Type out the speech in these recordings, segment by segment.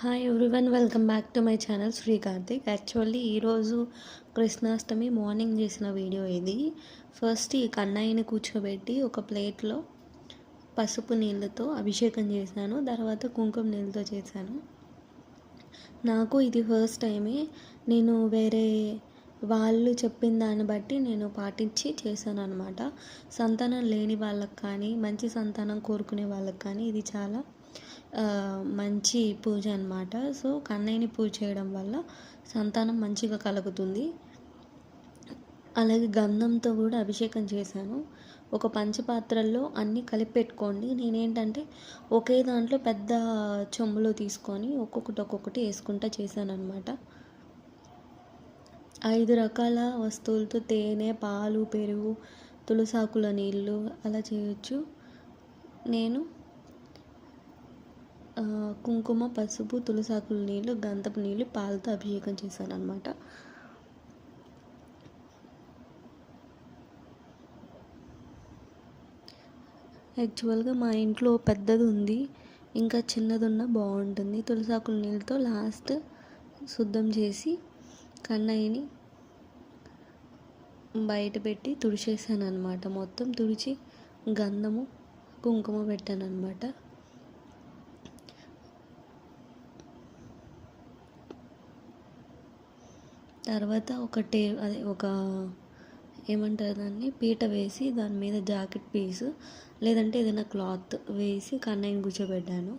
Hi everyone, welcome back to my channel Sri Karthik. Actually ఈరోజు Krishnashtami morning చేసిన video ఇది. First ఈ కన్నయ్యని కూర్చోబెట్టి ఒక ప్లేట్లో పసుపు నీళ్ళతో అభిషేకం చేశాను, తర్వాత కుంకుమ నీళ్ళతో చేశాను. నాకు ఇది ఫస్ట్ టైమే. నేను వేరే వాళ్ళు చెప్పిన దాన్ని బట్టి నేను పాటించి చేశాను అనమాట. సంతానం లేని వాళ్ళకి కానీ, మంచి సంతానం కోరుకునే వాళ్ళకి కానీ ఇది చాలా మంచి పూజ అన్నమాట. సో కన్నయ్యని పూజ చేయడం వల్ల సంతానం మంచిగా కలుగుతుంది. అలాగే గంధంతో కూడా అభిషేకం చేశాను. ఒక పంచపాత్రల్లో అన్నీ కలిపి పెట్టుకోండి. నేనేంటంటే ఒకే దాంట్లో పెద్ద చెంబులో తీసుకొని ఒక్కొక్కటి వేసుకుంటా చేశాను అనమాట. 5 రకాల వస్తువులతో తేనె, పాలు, పెరుగు, తులసాకుల నీళ్ళు అలా చేయొచ్చు. నేను కుంకుమ, పసుపు, తులసాకుల నీళ్ళు, గంధపు నీళ్ళు, పాలతో అభిషేకం చేశాను అనమాట. యాక్చువల్గా మా ఇంట్లో పెద్దది ఉంది, ఇంకా చిన్నది ఉన్నా బాగుంటుంది. తులసాకుల నీళ్ళతో లాస్ట్ శుద్ధం చేసి కన్నయ్యని బయట పెట్టి తుడిచేసాను అనమాట. మొత్తం తుడిచి గంధము, కుంకుమ పెట్టాను అనమాట. తర్వాత ఒక ఏమంటారు దాన్ని, పీట వేసి దాని మీద జాకెట్ పీసు లేదంటే ఏదైనా క్లాత్ వేసి కన్నయ్యని కూర్చోబెట్టాను.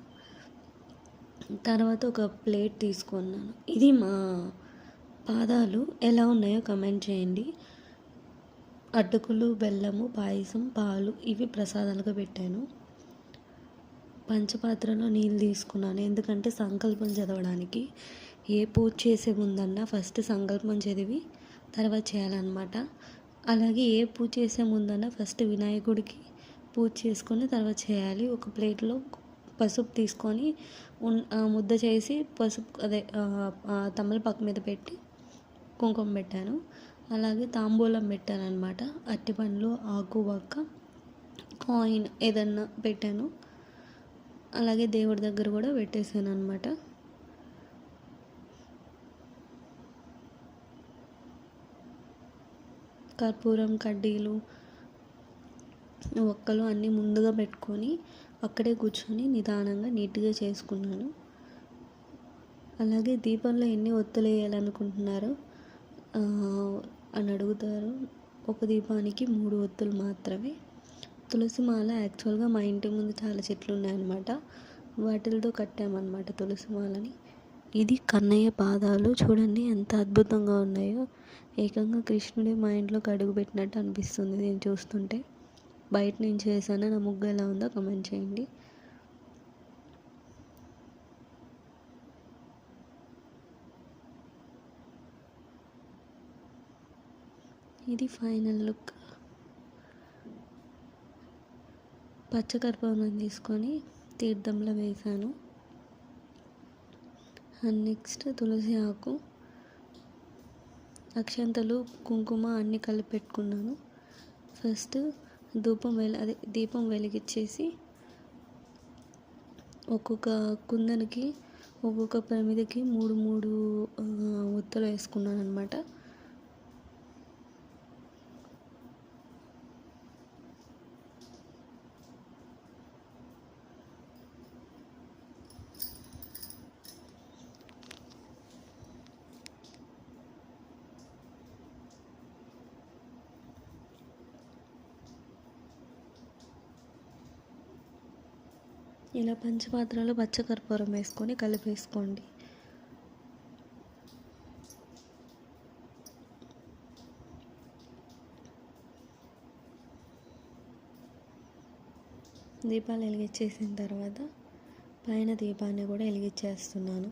తర్వాత ఒక ప్లేట్ తీసుకున్నాను. ఇది మా పాదాలు ఎలా ఉన్నాయో కమెంట్ చేయండి. అటుకులు, బెల్లము, పాయసం, పాలు ఇవి ప్రసాదాలుగా పెట్టాను. పంచపాత్రలో నీళ్ళు తీసుకున్నాను, ఎందుకంటే సంకల్పం చదవడానికి. ఏ పూజ చేసే ముందన్నా ఫస్ట్ సంకల్పం చదివి తర్వాత చేయాలన్నమాట. అలాగే ఏ పూజ చేసే ముందన్నా ఫస్ట్ వినాయకుడికి పూజ చేసుకొని తర్వాత చేయాలి. ఒక ప్లేట్లో పసుపు తీసుకొని ముద్ద చేసి పసుపు తమలపాకు మీద పెట్టి కుంకుమ పెట్టాను. అలాగే తాంబూలం పెట్టాను అనమాట. అరటిపండ్లు, ఆకు, వక్క, కాయిన్ ఏదన్నా పెట్టాను. అలాగే దేవుడి దగ్గర కూడా పెట్టేశాను అనమాట. కర్పూరం, కడ్డీలు, ఒక్కలు అన్నీ ముందుగా పెట్టుకొని అక్కడే కూర్చొని నిదానంగా నీట్గా చేసుకున్నాను. అలాగే దీపంలో ఎన్ని ఒత్తులు వేయాలనుకుంటున్నారో అని అడుగుతారు. ఒక దీపానికి 3 ఒత్తులు మాత్రమే. తులసి మాల యాక్చువల్గా మా ఇంటి ముందు చాలా చెట్లు ఉన్నాయన్నమాట, వాటిలతో కట్టామన్నమాట తులసి మాలని. ఇది కన్నయ్య పాదాలు చూడండి ఎంత అద్భుతంగా ఉన్నాయో. ఏకంగా కృష్ణుడే మా ఇంట్లోకి అడుగు పెట్టినట్టు అనిపిస్తుంది నేను చూస్తుంటే. బయట నుంచి వేసాను, నా ముగ్గు ఎలా ఉందో కమెంట్ చేయండి. ఇది ఫైనల్ లుక్. పచ్చకర్పూరం తీసుకొని తీర్థంలో వేసాను. అండ్ నెక్స్ట్ తులసి ఆకు, అక్షంతలు, కుంకుమ అన్నీ కలిపి పెట్టుకున్నాను. ఫస్ట్ దీపం వెలిగించేసి ఒక్కొక్క కుందనికి ఒక్కొక్క ప్రమిదకి 3 ఒత్తులు వేసుకున్నాను అనమాట. ఇలా పంచపాత్రలో పచ్చకర్పూరం వేసుకొని కలిపేసుకోండి. దీపాలు వెలిగించేసిన తర్వాత పైన దీపాన్ని కూడా వెలిగించేస్తున్నాను.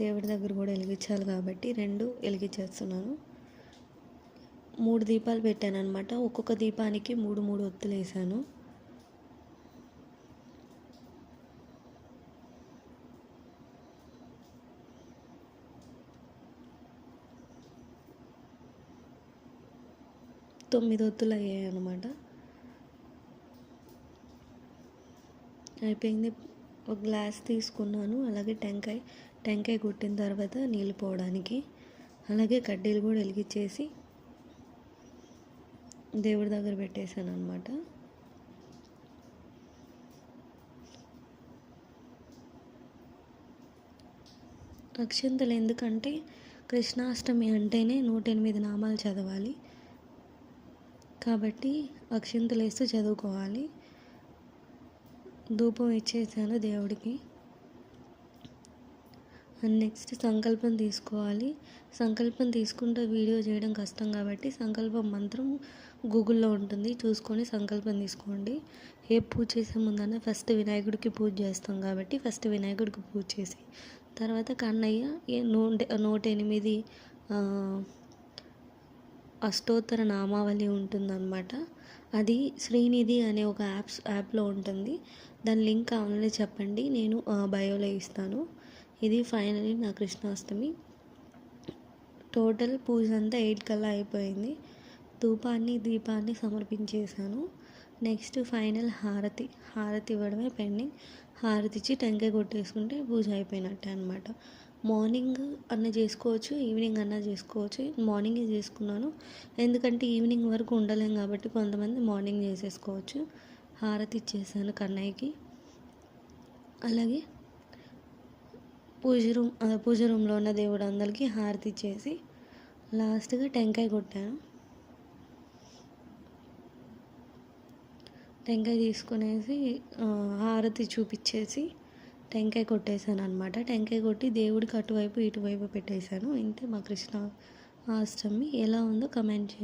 దేవుడి దగ్గర కూడా వెలిగించాలి కాబట్టి 2 వెలిగించేస్తున్నాను. 3 దీపాలు పెట్టాను అనమాట. ఒక్కొక్క దీపానికి 3 ఒత్తులు వేసాను. తొమ్మిది ఒత్తులు అయ్యాయి అన్నమాట. అయిపోయింది. ఒక గ్లాస్ తీసుకున్నాను. అలాగే టెంకాయ కొట్టిన తర్వాత నీళ్ళు పోవడానికి, అలాగే కడ్డీలు కూడా వెలిగించేసి దేవుడి దగ్గర పెట్టేశాను అనమాట. అక్షింతలు ఎందుకంటే కృష్ణాష్టమి అంటేనే 108 నామాలు చదవాలి కాబట్టి అక్షింతలు వేస్తూ చదువుకోవాలి. ధూపం ఇచ్చేసాను దేవుడికి. అండ్ నెక్స్ట్ సంకల్పం తీసుకోవాలి. సంకల్పం తీసుకుంటే వీడియో చేయడం కష్టం కాబట్టి సంకల్పం మంత్రం గూగుల్లో ఉంటుంది, చూసుకొని సంకల్పం తీసుకోండి. ఏ పూజ చేసే ముందన్నా ఫస్ట్ వినాయకుడికి పూజ చేస్తాం కాబట్టి ఫస్ట్ వినాయకుడికి పూజ చేసి తర్వాత కన్నయ్య 108 అష్టోత్తర నామావళి ఉంటుందన్నమాట. అది శ్రీనిధి అనే ఒక యాప్లో ఉంటుంది. దాని లింక్ కావాలని చెప్పండి, నేను బయోలో ఇస్తాను. ఇది ఫైనలీ నా కృష్ణాష్టమి. టోటల్ పూజ అంతా 8 కల్లా అయిపోయింది. దీపాన్ని సమర్పించేశాను. నెక్స్ట్ ఫైనల్ హారతి ఇవ్వడమే పెండింగ్. హారతి ఇచ్చి టెంకాయ కొట్టేసుకుంటే పూజ అయిపోయినట్టే అనమాట. మార్నింగ్ అన్న చేసుకోవచ్చు, ఈవినింగ్ అన్న చేసుకోవచ్చు. మార్నింగే చేసుకున్నాను ఎందుకంటే ఈవినింగ్ వరకు ఉండలేం కాబట్టి కొంతమంది మార్నింగ్ చేసేసుకోవచ్చు. హారతి ఇచ్చేసాను కన్నయ్యకి. అలాగే పూజ రూమ్లో ఉన్న దేవుడు అందరికీ హారతి ఇచ్చేసి లాస్ట్గా టెంకాయ కొట్టాను. టెంకాయ తీసుకునేసి హారతి చూపించేసి టెంకాయ కొట్టేశాను అనమాట. టెంకాయ కొట్టి దేవుడికి అటువైపు ఇటువైపు పెట్టేశాను. ఇంతే మా కృష్ణాష్టమి. ఎలా ఉందో కమెంట్ చేయండి.